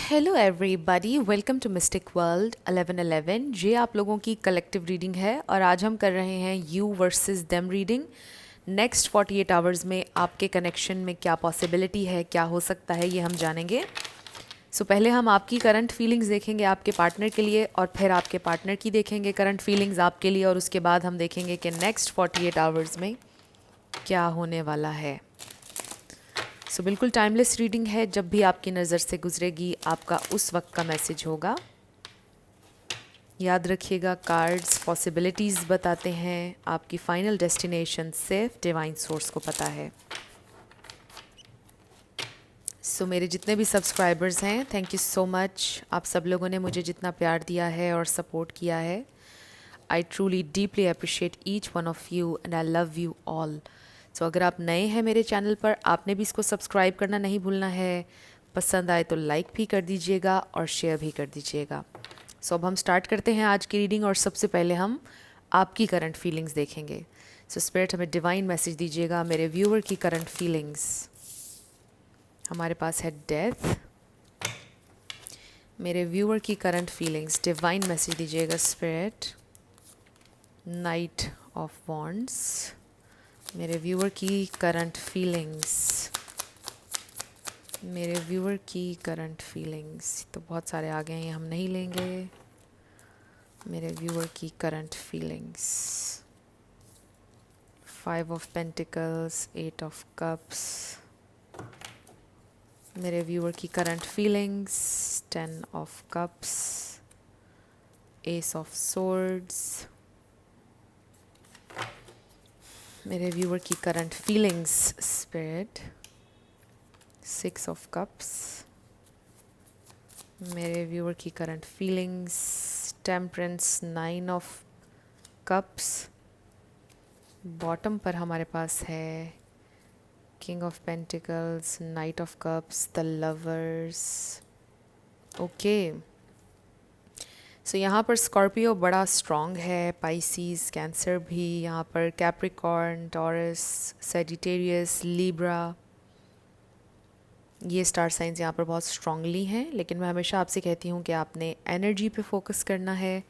Hello everybody, welcome to mystic world 1111। ये आप लोगों की कलेक्टिव रीडिंग है और आज हम कर रहे हैं you versus them reading. Next 48 hours में आपके कनेक्शन में क्या पॉसिबिलिटी है, क्या हो सकता है, ये हम जानेंगे। पहले हम आपकी करंट फीलिंग्स देखेंगे आपके पार्टनर के लिए और फिर आपके पार्टनर की देखेंगे करंट फीलिंग्स आपके लिए, और उसके बाद हम देखेंगे कि नेक्स्ट 48 आवर्स में क्या होने वाला है। बिल्कुल टाइमलेस रीडिंग है, जब भी आपकी नज़र से गुजरेगी आपका उस वक्त का मैसेज होगा। याद रखिएगा, कार्ड्स पॉसिबिलिटीज़ बताते हैं, आपकी फाइनल डेस्टिनेशन सिर्फ डिवाइन सोर्स को पता है। मेरे जितने भी सब्सक्राइबर्स हैं, थैंक यू सो मच। आप सब लोगों ने मुझे जितना प्यार दिया है और सपोर्ट किया है, I truly deeply appreciate each one of you and I love you all. अगर आप नए हैं मेरे चैनल पर, आपने भी इसको सब्सक्राइब करना नहीं भूलना है। पसंद आए तो लाइक भी कर दीजिएगा और शेयर भी कर दीजिएगा। अब हम स्टार्ट करते हैं आज की रीडिंग, और सबसे पहले हम आपकी करंट फीलिंग्स देखेंगे। स्पिरिट हमें डिवाइन मैसेज दीजिएगा मेरे व्यूअर की करंट फीलिंग्स। हमारे पास है डेथ। मेरे व्यूअर की करंट फीलिंग्स, डिवाइन मैसेज दीजिएगा स्पिरिट। नाइट ऑफ वॉन्ड्स, मेरे व्यूअर की करंट फीलिंग्स। मेरे व्यूअर की करंट फीलिंग्स तो बहुत सारे आ गए हैं, हम नहीं लेंगे। मेरे व्यूअर की current feelings, 5 of pentacles, 8 of cups. मेरे व्यूअर की current feelings, 10 of cups, S of swords. मेरे व्यूअर की current feelings spirit, 6 of cups. मेरे व्यूअर की current feelings temperance, 9 of cups. Bottom पर हमारे पास है king of pentacles, night of cups, the lovers. Okay, यहाँ पर स्कॉर्पियो बड़ा स्ट्रॉन्ग है, पाइसीज, कैंसर भी यहाँ पर, कैप्रिकॉर्न, टॉरस, सेजिटेरियस, लिब्रा, ये स्टार साइंस यहाँ पर बहुत स्ट्रांगली हैं। लेकिन मैं हमेशा आपसे कहती हूँ कि आपने एनर्जी पे फोकस करना है।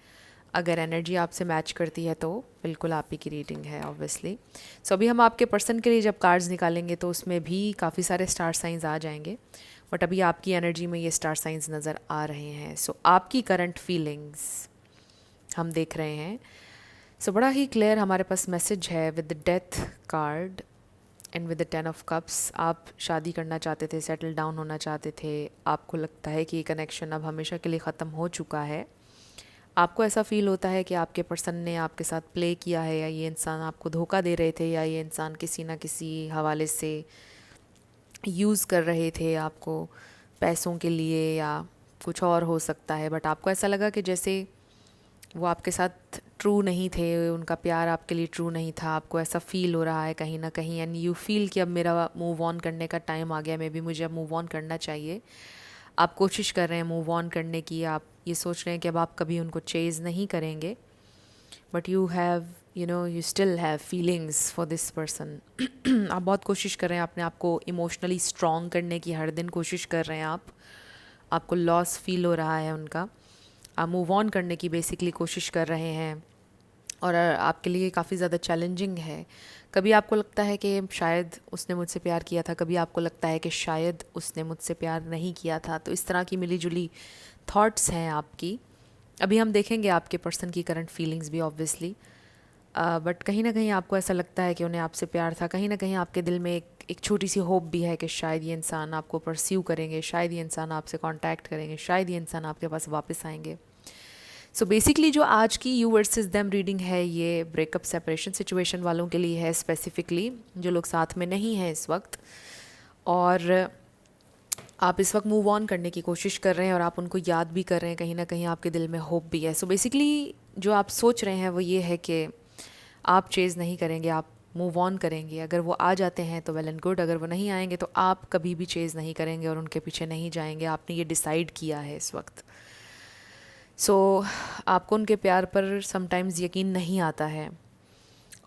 अगर एनर्जी आपसे मैच करती है तो बिल्कुल आप ही की रीडिंग है ऑब्वियसली। अभी हम आपके पर्सन के लिए जब कार्ड्स निकालेंगे तो उसमें भी काफ़ी सारे स्टार साइंस आ जाएंगे, बट अभी आपकी एनर्जी में ये स्टार साइंस नज़र आ रहे हैं। आपकी करंट फीलिंग्स हम देख रहे हैं। बड़ा ही क्लियर हमारे पास मैसेज है with the death card and with the 10 of cups. आप शादी करना चाहते थे, सेटल डाउन होना चाहते थे, आपको लगता है कि ये कनेक्शन अब हमेशा के लिए ख़त्म हो चुका है। आपको ऐसा फील होता है कि आपके पर्सन ने आपके साथ प्ले किया है, या ये इंसान आपको धोखा दे रहे थे, या ये इंसान किसी ना किसी हवाले से यूज़ कर रहे थे आपको पैसों के लिए, या कुछ और हो सकता है। बट आपको ऐसा लगा कि जैसे वो आपके साथ ट्रू नहीं थे, उनका प्यार आपके लिए ट्रू नहीं था। आपको ऐसा फील हो रहा है कहीं ना कहीं, एंड यू फील कि अब मेरा मूव ऑन करने का टाइम आ गया, मे बी मुझे अब मूव ऑन करना चाहिए। आप कोशिश कर रहे हैं मूव ऑन करने की, आप ये सोच रहे हैं कि अब आप कभी उनको चेज़ नहीं करेंगे, but you have you still have feelings for this person. आप बहुत कोशिश कर रहे हैं अपने आप को इमोशनली स्ट्रॉन्ग करने की, हर दिन कोशिश कर रहे हैं आप। आपको लॉस फील हो रहा है उनका, आप मूव ऑन करने की बेसिकली कोशिश कर रहे हैं, और आपके लिए काफ़ी ज़्यादा चैलेंजिंग है। कभी आपको लगता है कि शायद उसने मुझसे प्यार किया था, कभी आपको लगता है कि शायद उसने मुझसे प्यार नहीं किया था। तो इस तरह की मिली जुली थॉट्स हैं आपकी। अभी हम देखेंगे आपके पर्सन की करंट फीलिंग्स भी ऑब्वियसली, बट कहीं ना कहीं आपको ऐसा लगता है कि उन्हें आपसे प्यार था। कहीं ना कहीं आपके दिल में एक छोटी सी होप भी है कि शायद ये इंसान आपको परस्यू करेंगे, शायद ये इंसान आपसे कांटेक्ट करेंगे, शायद ये इंसान आपके पास वापस आएंगे। बेसिकली जो आज की यू वर्सेस देम रीडिंग है, ये ब्रेकअप सेपरेशन सिचुएशन वालों के लिए है, स्पेसिफिकली जो लोग साथ में नहीं हैं इस वक्त, और आप इस वक्त मूव ऑन करने की कोशिश कर रहे हैं और आप उनको याद भी कर रहे हैं। कहीं ना कहीं आपके दिल में होप भी है। बेसिकली जो आप सोच रहे हैं वो ये है कि आप चेज़ नहीं करेंगे, आप मूव ऑन करेंगे। अगर वो आ जाते हैं तो वेल एंड गुड, अगर वो नहीं आएंगे तो आप कभी भी चेज़ नहीं करेंगे और उनके पीछे नहीं जाएंगे। आपने ये डिसाइड किया है इस वक्त। आपको उनके प्यार पर समटाइम्स यकीन नहीं आता है,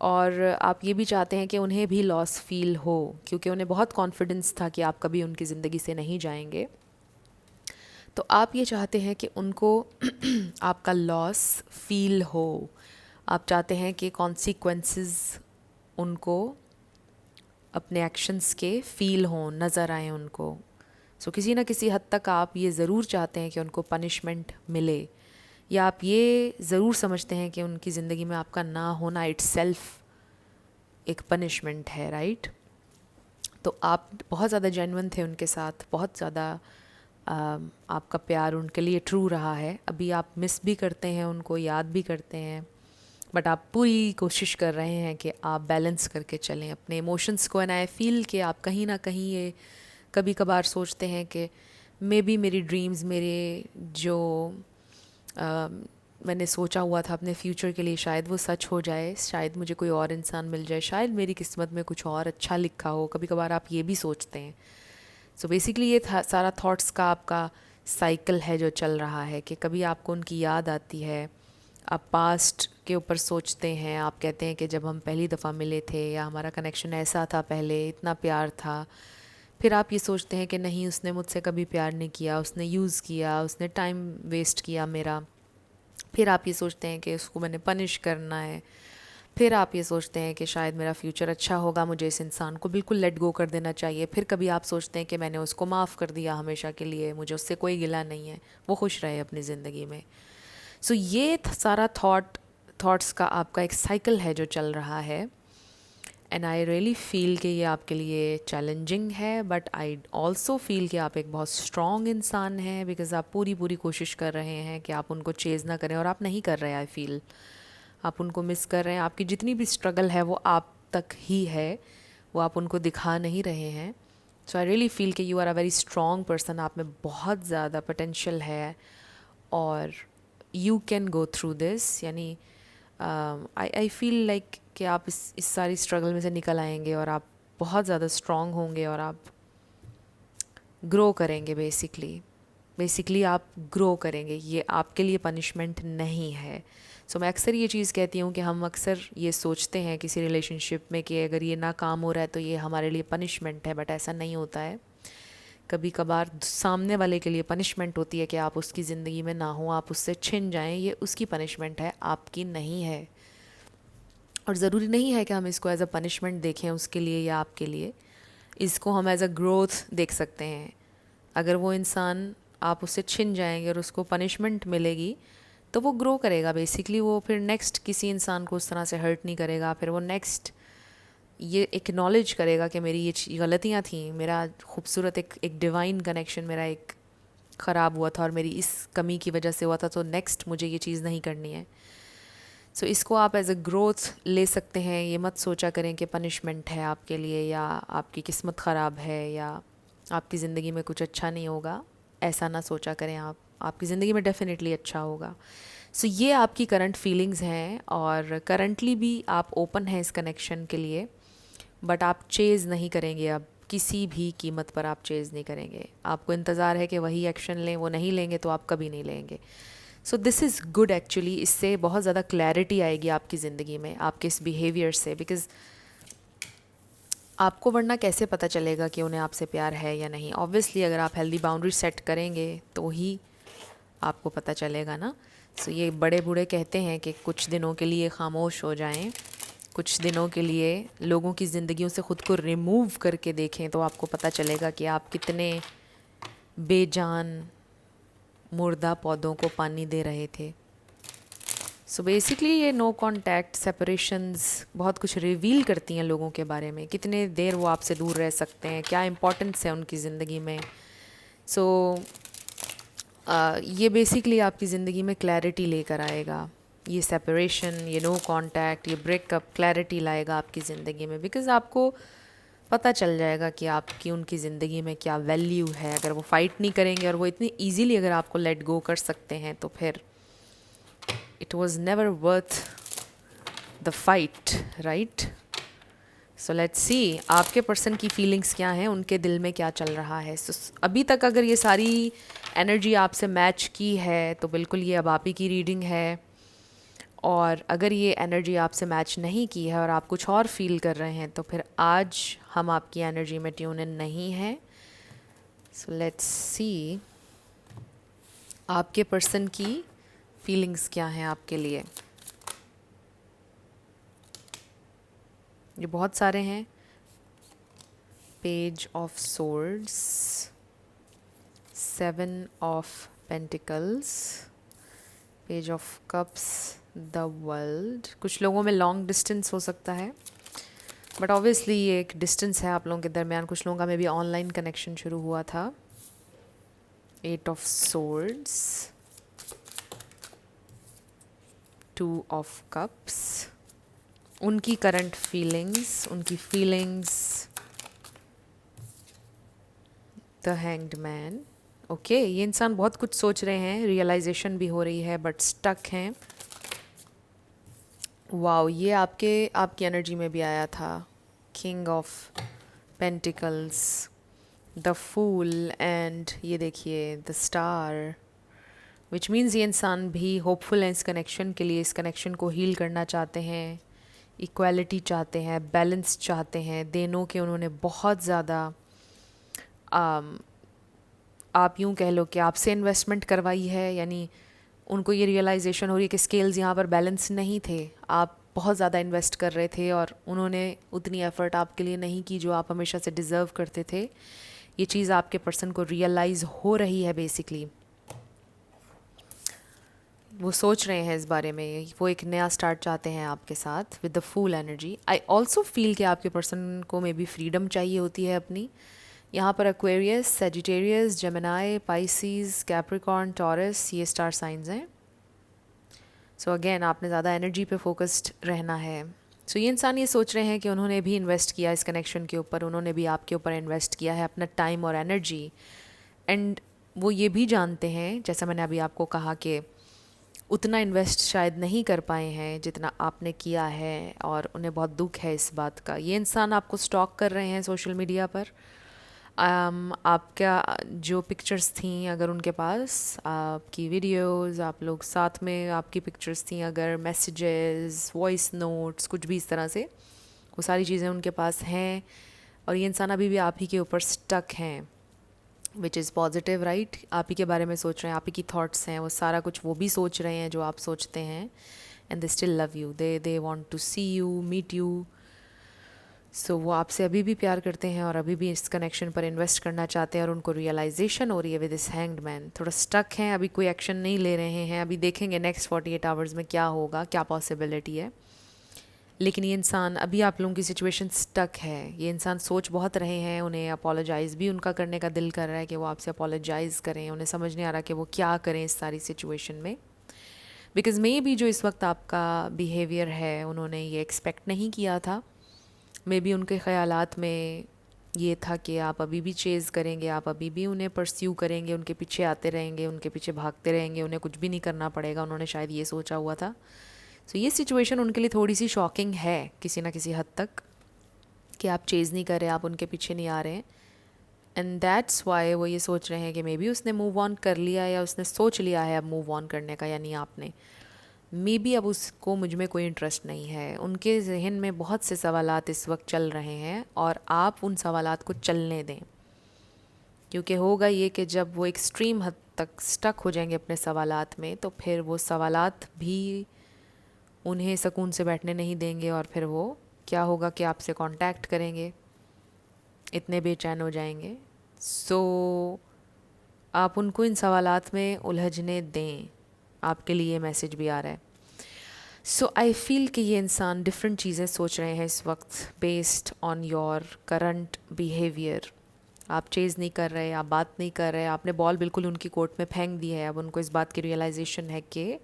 और आप ये भी चाहते हैं कि उन्हें भी लॉस फील हो, क्योंकि उन्हें बहुत कॉन्फिडेंस था कि आप कभी उनकी ज़िंदगी से नहीं जाएंगे। तो आप ये चाहते हैं कि उनको आपका लॉस फील हो, आप चाहते हैं कि कॉन्सिक्वेंसेस उनको अपने एक्शंस के फील हों, नज़र आएँ उनको। सो किसी ना किसी हद तक आप ये ज़रूर चाहते हैं कि उनको पनिशमेंट मिले, या आप ये ज़रूर समझते हैं कि उनकी ज़िंदगी में आपका ना होना इट्सेल्फ एक पनिशमेंट है, राइट? तो आप बहुत ज़्यादा जेन्युइन थे उनके साथ, बहुत ज़्यादा आपका प्यार उनके लिए ट्रू रहा है। अभी आप मिस भी करते हैं उनको, याद भी करते हैं, बट आप पूरी कोशिश कर रहे हैं कि आप बैलेंस करके चलें अपने इमोशंस को। एंड आई फील कि आप कहीं ना कहीं ये कभी कभार सोचते हैं कि मे बी मेरी ड्रीम्स, मेरे जो मैंने सोचा हुआ था अपने फ्यूचर के लिए, शायद वो सच हो जाए, शायद मुझे कोई और इंसान मिल जाए, शायद मेरी किस्मत में कुछ और अच्छा लिखा हो। कभी कभार आप ये भी सोचते हैं। सो बेसिकली ये था सारा थॉट्स का आपका साइकिल है जो चल रहा है, कि कभी आपको उनकी याद आती है, आप पास्ट के ऊपर सोचते हैं, आप कहते हैं कि जब हम पहली दफ़ा मिले थे, या हमारा कनेक्शन ऐसा था, पहले इतना प्यार था। फिर आप ये सोचते हैं कि नहीं, उसने मुझसे कभी प्यार नहीं किया, उसने यूज़ किया, उसने टाइम वेस्ट किया मेरा। फिर आप ये सोचते हैं कि उसको मैंने पनिश करना है। फिर आप ये सोचते हैं कि शायद मेरा फ्यूचर अच्छा होगा, मुझे इस इंसान को बिल्कुल लेट गो कर देना चाहिए। फिर कभी आप सोचते हैं कि मैंने उसको माफ़ कर दिया हमेशा के लिए, मुझे उससे कोई गिला नहीं है, वो खुश रहे अपनी ज़िंदगी में। सो ये सारा थॉट्स का आपका एक साइकिल है जो चल रहा है। एंड आई रियली फील कि ये आपके लिए चैलेंजिंग है, बट आई ऑल्सो फील कि आप एक बहुत स्ट्रॉन्ग इंसान हैं, बिकॉज़ आप पूरी पूरी कोशिश कर रहे हैं कि आप उनको चेज़ ना करें, और आप नहीं कर रहे। आई फील आप उनको मिस कर रहे हैं। आपकी जितनी भी स्ट्रगल है वो आप तक ही है, वो आप उनको दिखा नहीं रहे हैं। सो आई रियली फील कि you are a very strong person, आप में बहुत ज़्यादा पोटेंशियल है, और you can go through this. यानी आई फील लाइक कि आप इस सारी स्ट्रगल में से निकल आएंगे, और आप बहुत ज़्यादा स्ट्रॉन्ग होंगे, और आप ग्रो करेंगे। बेसिकली आप ग्रो करेंगे। ये आपके लिए पनिशमेंट नहीं है। सो मैं अक्सर ये चीज़ कहती हूँ कि हम अक्सर ये सोचते हैं किसी रिलेशनशिप में कि अगर ये ना काम हो रहा है तो ये हमारे लिए पनिशमेंट है, बट ऐसा नहीं होता है। कभी कभार सामने वाले के लिए पनिशमेंट होती है कि आप उसकी ज़िंदगी में ना हो, आप उससे छिन जाएं, ये उसकी पनिशमेंट है, आपकी नहीं है। और ज़रूरी नहीं है कि हम इसको एज अ पनिशमेंट देखें उसके लिए या आपके लिए। इसको हम एज अ ग्रोथ देख सकते हैं। अगर वो इंसान, आप उससे छिन जाएंगे और उसको पनिशमेंट मिलेगी, तो वो ग्रो करेगा। बेसिकली वो फिर नेक्स्ट किसी इंसान को उस तरह से हर्ट नहीं करेगा। फिर वो नेक्स्ट ये एक्नॉलेज करेगा कि मेरी ये गलतियाँ थी, मेरा खूबसूरत एक डिवाइन कनेक्शन मेरा एक ख़राब हुआ था, और मेरी इस कमी की वजह से हुआ था, तो नेक्स्ट मुझे ये चीज़ नहीं करनी है। सो इसको आप एज अ ग्रोथ ले सकते हैं। ये मत सोचा करें कि पनिशमेंट है आपके लिए, या आपकी किस्मत ख़राब है, या आपकी ज़िंदगी में कुछ अच्छा नहीं होगा। ऐसा ना सोचा करें आप, आपकी ज़िंदगी में डेफिनेटली अच्छा होगा। सो ये आपकी करंट फीलिंग्स हैं, और करंटली भी आप ओपन हैं इस कनेक्शन के लिए, बट आप चेज़ नहीं करेंगे। अब किसी भी कीमत पर आप चेज़ नहीं करेंगे। आपको इंतज़ार है कि वही एक्शन लें, वो नहीं लेंगे तो आप कभी नहीं लेंगे। So this is good actually. इससे बहुत ज़्यादा क्लैरिटी आएगी आपकी ज़िंदगी में आपके इस बिहेवियर से, बिकॉज़ आपको वरना कैसे पता चलेगा कि उन्हें आपसे प्यार है या नहीं। ऑब्वियसली अगर आप हेल्दी बाउंड्री सेट करेंगे तो ही आपको पता चलेगा ना। सो ये बड़े बूढ़े कहते हैं कि कुछ दिनों के लिए ख़ामोश हो जाएं, कुछ दिनों के लिए लोगों की ज़िंदगियों से ख़ुद को रिमूव करके देखें, तो आपको पता चलेगा कि आप कितने बेजान मुर्दा पौधों को पानी दे रहे थे। सो बेसिकली ये नो कांटेक्ट सेपरेशंस बहुत कुछ रिवील करती हैं लोगों के बारे में, कितने देर वो आपसे दूर रह सकते हैं, क्या इम्पोर्टेंस है उनकी ज़िंदगी में। सो ये बेसिकली आपकी ज़िंदगी में क्लैरिटी लेकर आएगा। ये सेपरेशन, ये नो कांटेक्ट, ये ब्रेकअप क्लैरिटी लाएगा आपकी ज़िंदगी में, बिकॉज़ आपको पता चल जाएगा कि आपकी उनकी ज़िंदगी में क्या वैल्यू है। अगर वो फ़ाइट नहीं करेंगे और वो इतनी ईजीली अगर आपको लेट गो कर सकते हैं, तो फिर it was never worth the fight, right? So let's see आपके पर्सन की फीलिंग्स क्या हैं, उनके दिल में क्या चल रहा है। अभी तक अगर ये सारी एनर्जी आपसे मैच की है तो बिल्कुल ये अब आप ही की रीडिंग है। और अगर ये एनर्जी आपसे मैच नहीं की है और आप कुछ और फील कर रहे हैं, तो फिर आज हम आपकी एनर्जी में ट्यून इन नहीं हैं। सो लेट्स सी आपके पर्सन की फीलिंग्स क्या हैं आपके लिए? ये बहुत सारे हैं। Page of swords, 7 of pentacles, page of cups, the world. कुछ लोगों में लॉन्ग डिस्टेंस हो सकता है, बट ऑब्वियसली ये एक डिस्टेंस है आप लोगों के दरमियान। कुछ लोगों का मे बी ऑनलाइन कनेक्शन शुरू हुआ था। 8 ऑफ सोर्ड्स, 2 ऑफ कप्स। उनकी करंट फीलिंग्स, उनकी feelings, the hanged man. Okay, ये इंसान बहुत कुछ सोच रहे हैं, रियलाइजेशन भी हो रही है, बट स्टक हैं। वाओ, ये आपकी एनर्जी में भी आया था। King of pentacles, the fool, and ये देखिए द स्टार, विच मीन्स ये इंसान भी होपफुल है इस कनेक्शन के लिए। इस कनेक्शन को हील करना चाहते हैं, इक्वालिटी चाहते हैं, बैलेंस चाहते हैं। दोनों के उन्होंने बहुत ज़्यादा आप यूँ कह लो कि आपसे इन्वेस्टमेंट करवाई है, यानी उनको ये रियलाइजेशन हो रही है कि स्केल्स यहाँ पर बैलेंस नहीं थे। आप बहुत ज़्यादा इन्वेस्ट कर रहे थे और उन्होंने उतनी एफ़र्ट आपके लिए नहीं की जो आप हमेशा से डिज़र्व करते थे। ये चीज़ आपके पर्सन को रियलाइज़ हो रही है बेसिकली। वो सोच रहे हैं इस बारे में, वो एक नया स्टार्ट चाहते हैं आपके साथ with the full energy. I also feel कि आपके पर्सन को मे बी फ्रीडम चाहिए होती है अपनी। यहाँ पर Aquarius, Sagittarius, Gemini, Pisces, Capricorn, taurus, ये स्टार साइंस हैं। सो अगेन आपने ज़्यादा एनर्जी पे फोकस्ड रहना है। सो ये इंसान ये सोच रहे हैं कि उन्होंने भी इन्वेस्ट किया इस कनेक्शन के ऊपर, उन्होंने भी आपके ऊपर इन्वेस्ट किया है अपना टाइम और एनर्जी। एंड वो ये भी जानते हैं, जैसा मैंने अभी आपको कहा, कि उतना इन्वेस्ट शायद नहीं कर पाए हैं जितना आपने किया है, और उन्हें बहुत दुख है इस बात का। ये इंसान आपको स्टॉक कर रहे हैं सोशल मीडिया पर। आपका जो पिक्चर्स थी, अगर उनके पास आपकी वीडियोस, आप लोग साथ में आपकी पिक्चर्स थी, अगर मैसेजेस, वॉइस नोट्स, कुछ भी इस तरह से, वो सारी चीज़ें उनके पास हैं। और ये इंसान अभी भी आप ही के ऊपर स्टक हैं, विच इज़ पॉजिटिव, राइट? आप ही के बारे में सोच रहे हैं, आप ही की थॉट्स हैं, वो सारा कुछ वो भी सोच रहे हैं जो आप सोचते हैं। And they still love you, they want to see you, meet you. So वो आपसे अभी भी प्यार करते हैं और अभी भी इस कनेक्शन पर इन्वेस्ट करना चाहते हैं, और उनको रियलाइजेशन हो रही है विद दिस हैंग्ड मैन। थोड़ा स्टक हैं, अभी कोई एक्शन नहीं ले रहे हैं। अभी देखेंगे नेक्स्ट 48 आवर्स में क्या होगा, क्या पॉसिबिलिटी है। लेकिन ये इंसान अभी आप लोगों की सिचुएशन स्टक है। ये इंसान सोच बहुत रहे हैं, उन्हें अपोलोजाइज़ भी उनका करने का दिल कर रहा है कि वो आपसे अपोलोजाइज़ करें। उन्हें समझ नहीं आ रहा कि वो क्या करें इस सारी सिचुएशन में, बिकॉज़ मे बी जो इस वक्त आपका बिहेवियर है, उन्होंने ये एक्सपेक्ट नहीं किया था। मे बी उनके ख़यालात में ये था कि आप अभी भी चेज़ करेंगे, आप अभी भी उन्हें परस्यू करेंगे, उनके पीछे आते रहेंगे, उनके पीछे भागते रहेंगे, उन्हें कुछ भी नहीं करना पड़ेगा। उन्होंने शायद ये सोचा हुआ था। सो ये सिचुएशन उनके लिए थोड़ी सी शॉकिंग है किसी ना किसी हद तक, कि आप चेज़ नहीं कर रहे, आप उनके पीछे नहीं आ रहे हैं। एंड दैट्स वाई वो ये सोच रहे हैं कि मे बी उसने मूव ऑन कर लिया, या उसने सोच लिया है अब मूव ऑन करने का, यानी आपने। मे बी अब उसको मुझ में कोई इंटरेस्ट नहीं है। उनके जहन में बहुत से सवालात इस वक्त चल रहे हैं, और आप उन सवालात को चलने दें। क्योंकि होगा ये कि जब वो एक्सट्रीम हद तक स्टक हो जाएंगे अपने सवालात में, तो फिर वो सवालात भी उन्हें सुकून से बैठने नहीं देंगे, और फिर वो क्या होगा कि आपसे कांटेक्ट करेंगे, इतने बेचैन हो जाएंगे। सो आप उनको इन सवालात में उलझने दें। आपके लिए मैसेज भी आ रहा है। सो आई फील कि ये इंसान डिफरेंट चीज़ें सोच रहे हैं इस वक्त based on your current behaviour. आप चेज़ नहीं कर रहे, आप बात नहीं कर रहे, आपने बॉल बिल्कुल उनकी कोर्ट में फेंक दी है। अब उनको इस बात की रियलाइजेशन है कि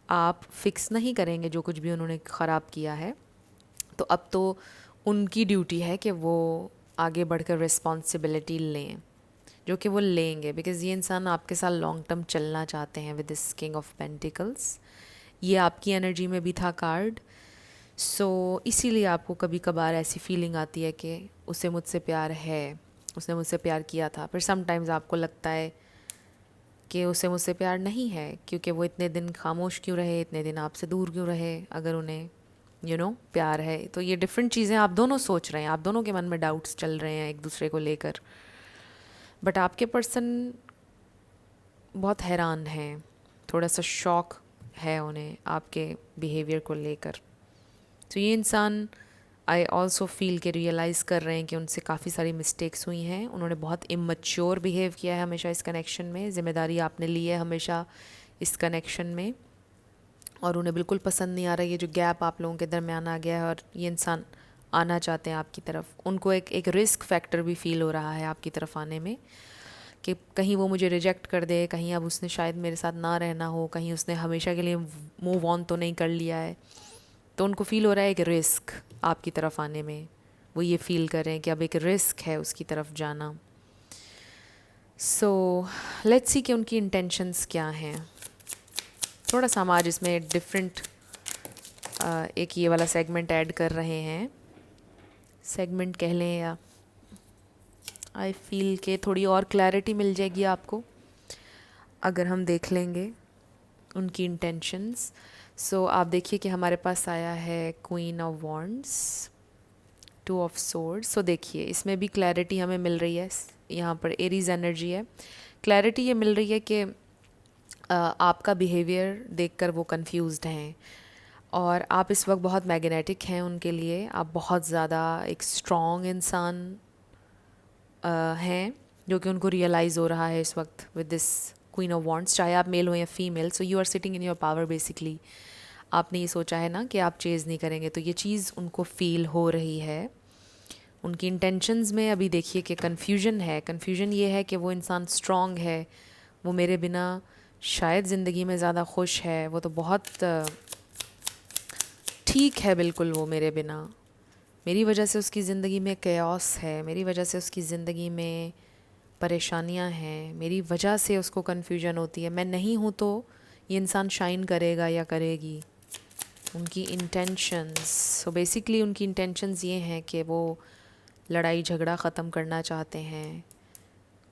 आप फिक्स नहीं करेंगे जो कुछ भी उन्होंने ख़राब किया है। तो अब तो उनकी ड्यूटी है कि वो आगे बढ़कर रिस्पॉन्सिबिलिटी लें, जो कि वो लेंगे, बिकॉज़ ये इंसान आपके साथ लॉन्ग टर्म चलना चाहते हैं with this king of pentacles. ये आपकी एनर्जी में भी था कार्ड। सो इसीलिए आपको कभी कभार ऐसी फीलिंग आती है कि उसे मुझसे प्यार है, उसने मुझसे प्यार किया था। फिर समटाइम्स आपको लगता है कि उसे मुझसे प्यार नहीं है, क्योंकि वो इतने दिन खामोश क्यों रहे, इतने दिन आपसे दूर क्यों रहे, अगर उन्हें प्यार है। तो ये डिफरेंट चीज़ें आप दोनों सोच रहे हैं, आप दोनों के मन में डाउट्स चल रहे हैं एक दूसरे को लेकर। बट आपके पर्सन बहुत हैरान हैं, थोड़ा सा शॉक है उन्हें आपके बिहेवियर को लेकर। तो ये इंसान आई ऑल्सो फील के रियलाइज़ कर रहे हैं कि उनसे काफ़ी सारी मिस्टेक्स हुई हैं, उन्होंने बहुत इमैच्योर बिहेव किया है हमेशा इस कनेक्शन में, ज़िम्मेदारी आपने ली है हमेशा इस कनेक्शन में, और उन्हें बिल्कुल पसंद नहीं आ रहा ये जो गैप आप लोगों के दरमियान आ गया है, और ये इंसान आना चाहते हैं आपकी तरफ। उनको एक रिस्क फैक्टर भी फील हो रहा है आपकी तरफ आने में, कि कहीं वो मुझे रिजेक्ट कर दे, कहीं अब उसने शायद मेरे साथ ना रहना हो, कहीं उसने हमेशा के लिए मूव ऑन तो नहीं कर लिया है। तो उनको फ़ील हो रहा है एक रिस्क आपकी तरफ आने में, वो ये फ़ील कर रहे हैं कि अब एक रिस्क है उसकी तरफ जाना। सो लेट्स सी कि उनकी इंटेंशंस क्या हैं। थोड़ा सा हम आज इसमें डिफरेंट एक ये वाला सेगमेंट ऐड कर रहे हैं, सेगमेंट कह लें, या आई फील के थोड़ी और क्लैरिटी मिल जाएगी आपको अगर हम देख लेंगे उनकी इंटेंशंस। सो आप देखिए कि हमारे पास आया है queen of wands, two of swords. So देखिए इसमें भी क्लैरिटी हमें मिल रही है, यहाँ पर एरीज एनर्जी है। क्लैरिटी ये मिल रही है कि आपका बिहेवियर देखकर वो कंफ्यूज्ड हैं, और आप इस वक्त बहुत मैग्नेटिक हैं उनके लिए, आप बहुत ज़्यादा एक स्ट्रॉन्ग इंसान हैं, जो कि उनको रियलाइज़ हो रहा है इस वक्त with this queen of wands, चाहे आप मेल हो या female. So you are sitting in your power basically. आपने ये सोचा है ना कि आप चेज़ नहीं करेंगे, तो ये चीज़ उनको फील हो रही है। उनकी इंटेंशंस में अभी देखिए कि कन्फ्यूजन है। कन्फ्यूजन ये है कि वो इंसान स्ट्रॉन्ग है, वो मेरे बिना शायद ज़िंदगी में ज़्यादा खुश है, वो तो बहुत ठीक है बिल्कुल, वो मेरे बिना, मेरी वजह से उसकी ज़िंदगी में कैओस है, मेरी वजह से उसकी ज़िंदगी में परेशानियां हैं, मेरी वजह से उसको कन्फ्यूजन होती है। मैं नहीं हूँ तो ये इंसान शाइन करेगा या करेगी। उनकी इंटेंशंस, सो बेसिकली उनकी इंटेंशंस ये हैं कि वो लड़ाई झगड़ा ख़त्म करना चाहते हैं,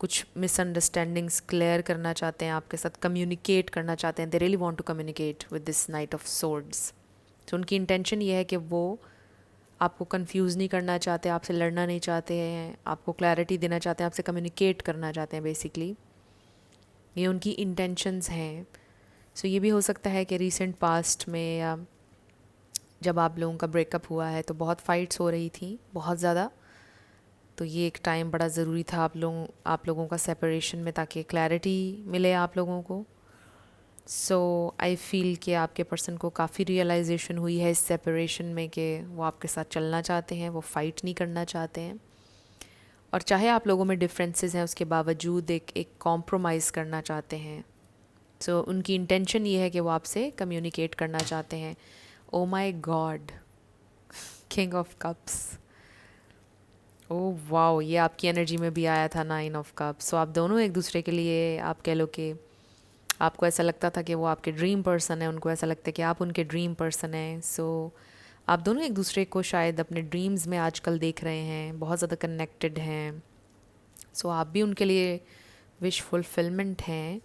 कुछ मिसअंडरस्टैंडिंग्स क्लियर करना चाहते हैं, आपके साथ कम्युनिकेट करना चाहते हैं। They really want to communicate with this knight of swords. तो उनकी इंटेंशन ये है कि वो आपको कंफ्यूज नहीं करना चाहते, आपसे लड़ना नहीं चाहते हैं, आपको क्लैरिटी देना चाहते हैं, आपसे कम्युनिकेट करना चाहते हैं बेसिकली। ये उनकी इंटेंशंस हैं। सो ये भी हो सकता है कि रीसेंट पास्ट में या जब आप लोगों का ब्रेकअप हुआ है तो बहुत फ़ाइट्स हो रही थी, बहुत ज़्यादा। तो ये एक टाइम बड़ा ज़रूरी था आप लोगों का सेपरेशन में, ताकि क्लैरिटी मिले आप लोगों को। सो आई फील कि आपके पर्सन को काफ़ी रियलाइजेशन हुई है इस सेपरेशन में कि वो आपके साथ चलना चाहते हैं, वो फ़ाइट नहीं करना चाहते हैं, और चाहे आप लोगों में डिफरेंसेस हैं उसके बावजूद एक कॉम्प्रोमाइज़ करना चाहते हैं। सो उनकी इंटेंशन ये है कि वो आपसे कम्युनिकेट करना चाहते हैं। Oh my god, king of cups, oh wow, ये आपकी एनर्जी में भी आया था, 9 ऑफ कप्स। सो आप दोनों एक दूसरे के लिए, आप कह लो कि आपको ऐसा लगता था कि वो आपके ड्रीम पर्सन है, उनको ऐसा लगता है कि आप उनके ड्रीम पर्सन हैं। सो आप दोनों एक दूसरे को शायद अपने ड्रीम्स में आजकल देख रहे हैं, बहुत ज़्यादा कनेक्टेड हैं। सो आप भी उनके लिए विश फुलफिलमेंट हैं,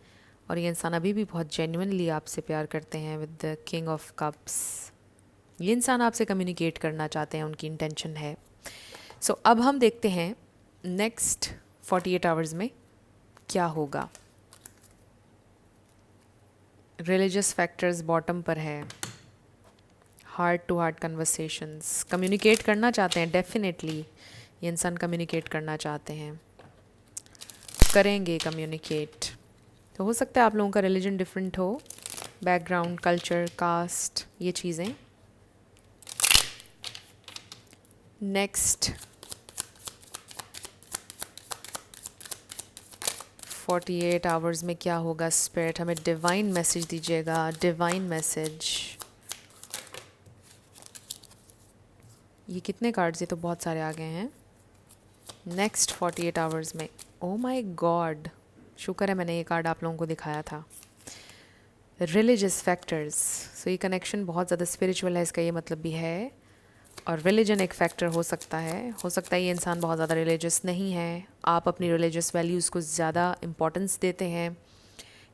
और ये इंसान अभी भी बहुत जेन्युइनली आपसे प्यार करते हैं with the king of cups. ये इंसान आपसे कम्युनिकेट करना चाहते हैं, उनकी इंटेंशन है। सो अब हम देखते हैं नेक्स्ट 48 आवर्स में क्या होगा। रिलीजियस फैक्टर्स बॉटम पर है, heart to heart conversations, communicate करना चाहते हैं डेफिनेटली, ये इंसान कम्युनिकेट करना चाहते हैं, करेंगे कम्युनिकेट। तो हो सकता है आप लोगों का रिलीजन डिफरेंट हो, बैकग्राउंड, कल्चर, कास्ट, ये चीज़ें। नेक्स्ट 48 आवर्स में क्या होगा। स्पिरिट हमें डिवाइन मैसेज दीजिएगा, डिवाइन मैसेज। ये कितने कार्ड्स, ये तो बहुत सारे आ गए हैं। नेक्स्ट 48 आवर्स में, ओ माय गॉड, शुक्र है मैंने ये कार्ड आप लोगों को दिखाया था। रिलीजियस फैक्टर्स, सो ये कनेक्शन बहुत ज़्यादा स्पिरिचुअल है, इसका ये मतलब भी है, और रिलीजन एक फैक्टर हो सकता है। हो सकता है ये इंसान बहुत ज़्यादा रिलीजियस नहीं है, आप अपनी रिलीजियस वैल्यूज़ को ज़्यादा इम्पोर्टेंस देते हैं,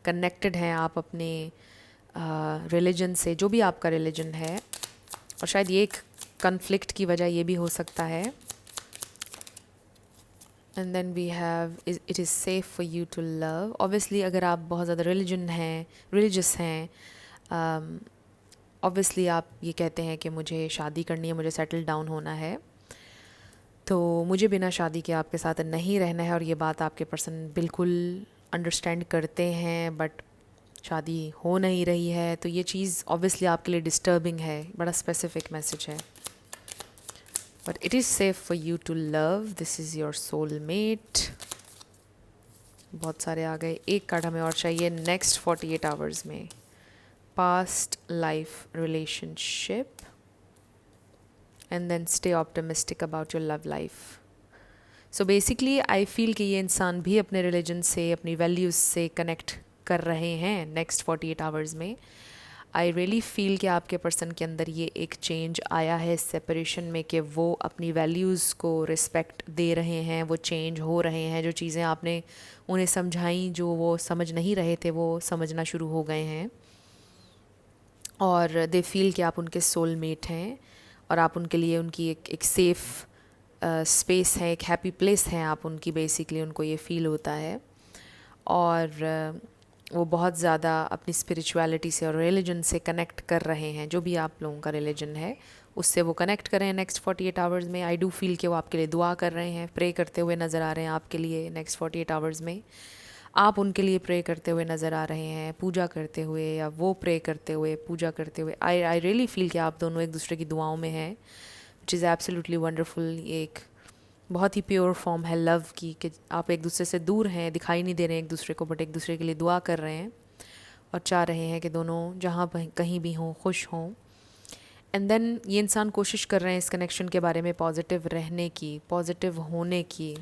कनेक्टेड हैं आप अपने रिलीजन से, जो भी आपका रिलीजन है, और शायद ये एक कन्फ्लिक्ट की वजह ये भी हो सकता है। And then we have it is safe for you to love. Obviously अगर आप बहुत ज़्यादा रिलीजियस हैं, ऑब्वियसली आप ये कहते हैं कि मुझे शादी करनी है, मुझे सेटल डाउन होना है, तो मुझे बिना शादी के आपके साथ नहीं रहना है, और ये बात आपके पर्सन बिल्कुल अंडरस्टैंड करते हैं, बट शादी हो नहीं रही है, तो ये चीज़ ऑब्वियसली आपके लिए डिस्टर्बिंग है, बड़ा स्पेसिफिक मैसेज है। But it is safe for you to love, this is your soulmate. बहुत सारे आ गए, एक कार्ड हमें और चाहिए। नेक्स्ट 48 आवर्स में past life relationship, and then stay optimistic about your love life. So basically I feel कि ये इंसान भी अपने रिलीजन से, अपनी वैल्यूज़ से कनेक्ट कर रहे हैं नेक्स्ट 48 आवर्स में। आई रियली फील कि आपके पर्सन के अंदर ये एक चेंज आया है सेपरेशन में, कि वो अपनी वैल्यूज़ को रिस्पेक्ट दे रहे हैं, वो चेंज हो रहे हैं, जो चीज़ें आपने उन्हें समझाई जो वो समझ नहीं रहे थे वो समझना शुरू हो गए हैं, और दे फील कि आप उनके सोलमेट हैं, और आप उनके लिए उनकी एक सेफ़ स्पेस है, एक हैप्पी प्लेस है आप उनकी, बेसिकली उनको ये फ़ील होता है। और वो बहुत ज़्यादा अपनी स्पिरिचुअलिटी से और रिलीजन से कनेक्ट कर रहे हैं, जो भी आप लोगों का रिलीजन है उससे वो कनेक्ट कर रहे हैं नेक्स्ट 48 आवर्स में। आई डू फील कि वो आपके लिए दुआ कर रहे हैं, प्रे करते हुए नज़र आ रहे हैं आपके लिए नेक्स्ट 48 आवर्स में। आप उनके लिए प्रे करते हुए नज़र आ रहे हैं, पूजा करते हुए, या वो प्रे करते हुए, पूजा करते हुए। आई रियली फील कि आप दोनों एक दूसरे की दुआओं में हैं, विच इज़ एब्सोल्युटली वंडरफुल। ये एक बहुत ही प्योर फॉर्म है लव की, कि आप एक दूसरे से दूर हैं, दिखाई नहीं दे रहे हैं एक दूसरे को, बट एक दूसरे के लिए दुआ कर रहे हैं और चाह रहे हैं कि दोनों जहाँ कहीं भी हों खुश हों। एंड देन ये इंसान कोशिश कर रहे हैं इस कनेक्शन के बारे में पॉजिटिव रहने की, पॉजिटिव होने की।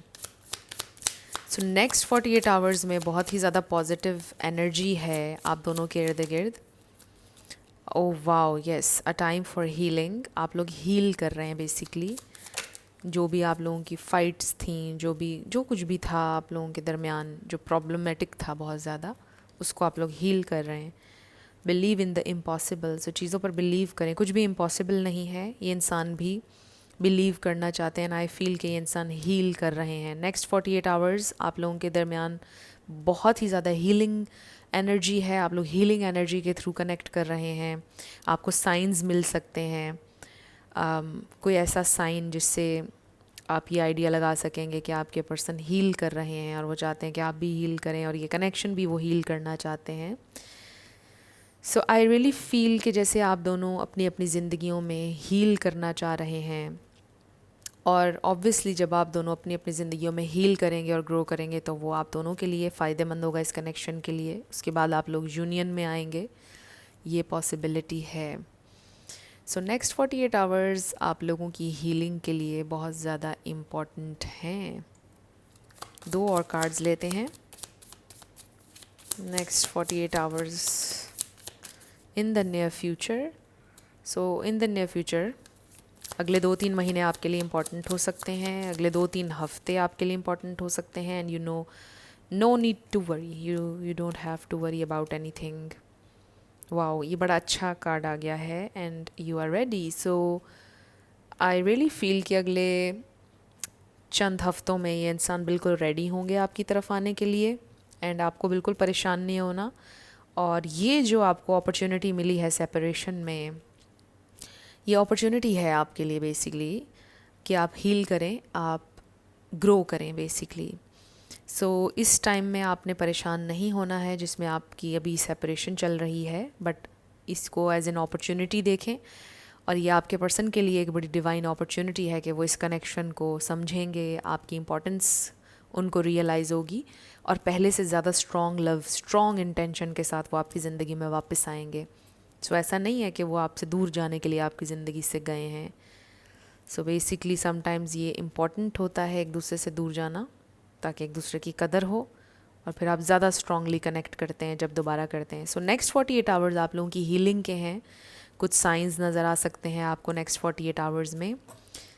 सो नेक्स्ट 48 आवर्स में बहुत ही ज़्यादा पॉजिटिव एनर्जी है आप दोनों के इर्द गिर्द। Oh wow, yes, a time for healing. आप लोग हील कर रहे हैं बेसिकली, जो भी आप लोगों की फ़ाइट्स थी, जो कुछ भी था आप लोगों के दरमियान जो प्रॉब्लमेटिक था बहुत ज़्यादा, उसको आप लोग हील कर रहे हैं। बिलीव इन द इम्पॉसिबल, सो चीज़ों पर बिलीव करें, कुछ भी इम्पॉसिबल नहीं है। ये इंसान भी बिलीव करना चाहते हैं, आई फील कि ये इंसान हील कर रहे हैं। नेक्स्ट 48 आवर्स आप लोगों के दरमियान बहुत ही ज़्यादा हीलिंग एनर्जी है, आप लोग हीलिंग एनर्जी के थ्रू कनेक्ट कर रहे हैं। आपको साइंस मिल सकते हैं, कोई ऐसा साइन जिससे आप ये आइडिया लगा सकेंगे कि आपके पर्सन हील कर रहे हैं और वो चाहते हैं कि आप भी हील करें, और ये कनेक्शन भी वो हील करना चाहते हैं। सो आई रियली फील कि जैसे आप दोनों अपनी अपनी ज़िंदगियों में हील करना चाह रहे हैं, और ऑब्वियसली जब आप दोनों अपनी अपनी ज़िंदगियों में हील करेंगे और ग्रो करेंगे तो वो आप दोनों के लिए फ़ायदेमंद होगा इस कनेक्शन के लिए। उसके बाद आप लोग यूनियन में आएंगे, ये पॉसिबिलिटी है। सो नेक्स्ट 48 आवर्स आप लोगों की हीलिंग के लिए बहुत ज़्यादा इम्पॉर्टेंट हैं। 2 और कार्ड्स लेते हैं। Next 48 hours in the near future. So in the near future अगले 2-3 महीने आपके लिए इम्पॉर्टेंट हो सकते हैं, अगले 2-3 हफ्ते आपके लिए इम्पॉर्टेंट हो सकते हैं। And no need to worry, you don't have to worry about anything. Wow, ये बड़ा अच्छा कार्ड आ गया है, and you are ready. So I really feel कि अगले चंद हफ्तों में ये इंसान बिल्कुल रेडी होंगे आपकी तरफ आने के लिए, एंड आपको बिल्कुल परेशान नहीं होना। और ये जो आपको अपॉर्चुनिटी मिली है सेपरेशन में, ये अपॉर्चुनिटी है आपके लिए बेसिकली कि आप हील करें, आप ग्रो करें बेसिकली। सो इस टाइम में आपने परेशान नहीं होना है जिसमें आपकी अभी सेपरेशन चल रही है, बट इसको एज एन अपॉर्चुनिटी देखें, और ये आपके पर्सन के लिए एक बड़ी डिवाइन अपॉर्चुनिटी है कि वो इस कनेक्शन को समझेंगे, आपकी इम्पोर्टेंस उनको रियलाइज़ होगी, और पहले से ज़्यादा स्ट्रॉन्ग लव, स्ट्रॉन्ग इंटेंशन के साथ वो आपकी ज़िंदगी में वापस आएंगे। सो ऐसा नहीं है कि वो आपसे दूर जाने के लिए आपकी ज़िंदगी से गए हैं। सो बेसिकली समटाइम्स ये इम्पॉर्टेंट होता है एक दूसरे से दूर जाना, ताकि एक दूसरे की कदर हो, और फिर आप ज़्यादा स्ट्रांगली कनेक्ट करते हैं जब दोबारा करते हैं। सो नेक्स्ट 48 आवर्स आप लोगों की हीलिंग के हैं। कुछ साइंस नज़र आ सकते हैं आपको नेक्स्ट 48 आवर्स में,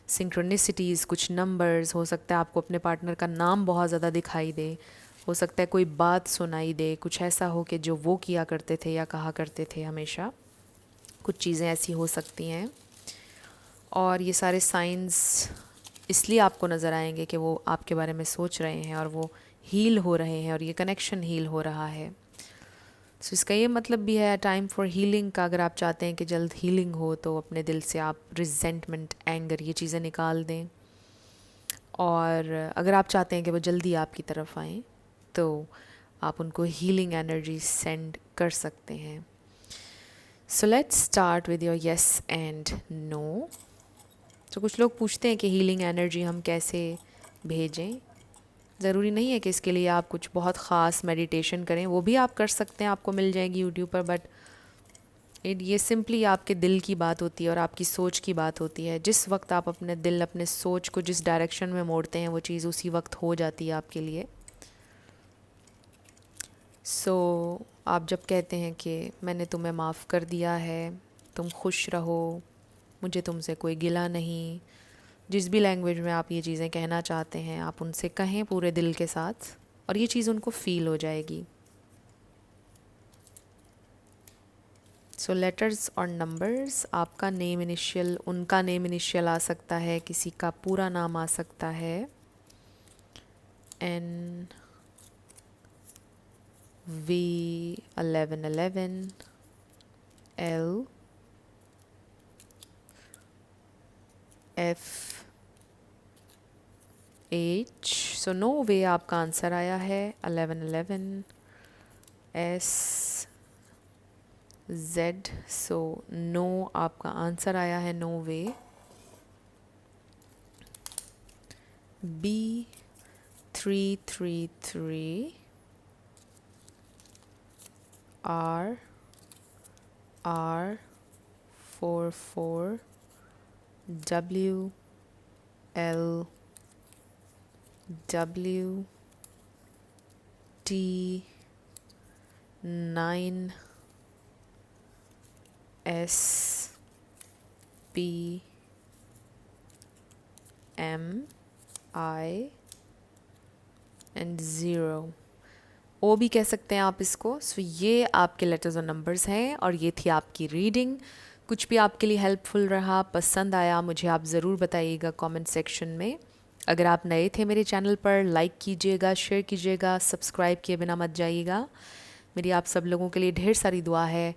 सिंक्रोनिसिटीज़, कुछ नंबर्स, हो सकता है आपको अपने पार्टनर का नाम बहुत ज़्यादा दिखाई दे, हो सकता है कोई बात सुनाई दे, कुछ ऐसा हो कि जो वो किया करते थे या कहा करते थे हमेशा, कुछ चीज़ें ऐसी हो सकती हैं। और ये सारे साइंस इसलिए आपको नज़र आएंगे कि वो आपके बारे में सोच रहे हैं और वो हील हो रहे हैं और ये कनेक्शन हील हो रहा है। सो इसका ये मतलब भी है टाइम फॉर हीलिंग का। अगर आप चाहते हैं कि जल्द हीलिंग हो तो अपने दिल से आप रिजेंटमेंट, एंगर, ये चीज़ें निकाल दें। और अगर आप चाहते हैं कि वो जल्दी आपकी तरफ आएँ तो आप उनको हीलिंग एनर्जी सेंड कर सकते हैं। So let's start with your yes and no. तो कुछ लोग पूछते हैं कि हीलिंग एनर्जी हम कैसे भेजें। ज़रूरी नहीं है कि इसके लिए आप कुछ बहुत ख़ास मेडिटेशन करें, वो भी आप कर सकते हैं, आपको मिल जाएगी यूट्यूब पर। बट ये सिंपली आपके दिल की बात होती है और आपकी सोच की बात होती है। जिस वक्त आप अपने दिल, अपने सोच को जिस डायरेक्शन में मोड़ते हैं वो चीज़ उसी वक्त हो जाती है आपके लिए। सो आप जब कहते हैं कि मैंने तुम्हें माफ़ कर दिया है, तुम खुश रहो, मुझे तुमसे कोई गिला नहीं, जिस भी लैंग्वेज में आप ये चीज़ें कहना चाहते हैं आप उनसे कहें पूरे दिल के साथ और ये चीज़ उनको फ़ील हो जाएगी। सो लेटर्स और नंबर्स, आपका नेम इनिशियल, उनका नेम इनिशियल आ सकता है, किसी का पूरा नाम आ सकता है। N V 1111 L F H। So no way आपका आंसर आया है 1111 S Z। सो नो आपका आंसर आया है, no way. B 333 R R 44 W L W T 9 S P M I and 0 ओ भी कह सकते हैं आप इसको। सो ये आपके लेटर्स और नंबर्स हैं और ये थी आपकी रीडिंग। कुछ भी आपके लिए हेल्पफुल रहा, पसंद आया, मुझे आप ज़रूर बताइएगा कमेंट सेक्शन में। अगर आप नए थे मेरे चैनल पर, लाइक कीजिएगा, शेयर कीजिएगा, सब्सक्राइब किए बिना मत जाइएगा। मेरी आप सब लोगों के लिए ढेर सारी दुआ है।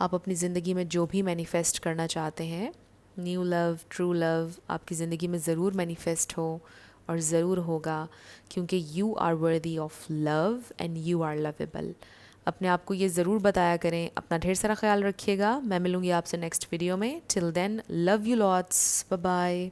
आप अपनी ज़िंदगी में जो भी मैनिफेस्ट करना चाहते हैं, न्यू लव, ट्रू लव, आपकी ज़िंदगी में ज़रूर मैनिफेस्ट हो और ज़रूर होगा, क्योंकि you are worthy of love and you are lovable. अपने आप को ये ज़रूर बताया करें। अपना ढेर सारा ख्याल रखिएगा। मैं मिलूँगी आपसे नेक्स्ट वीडियो में। Till then, love you lots, bye bye.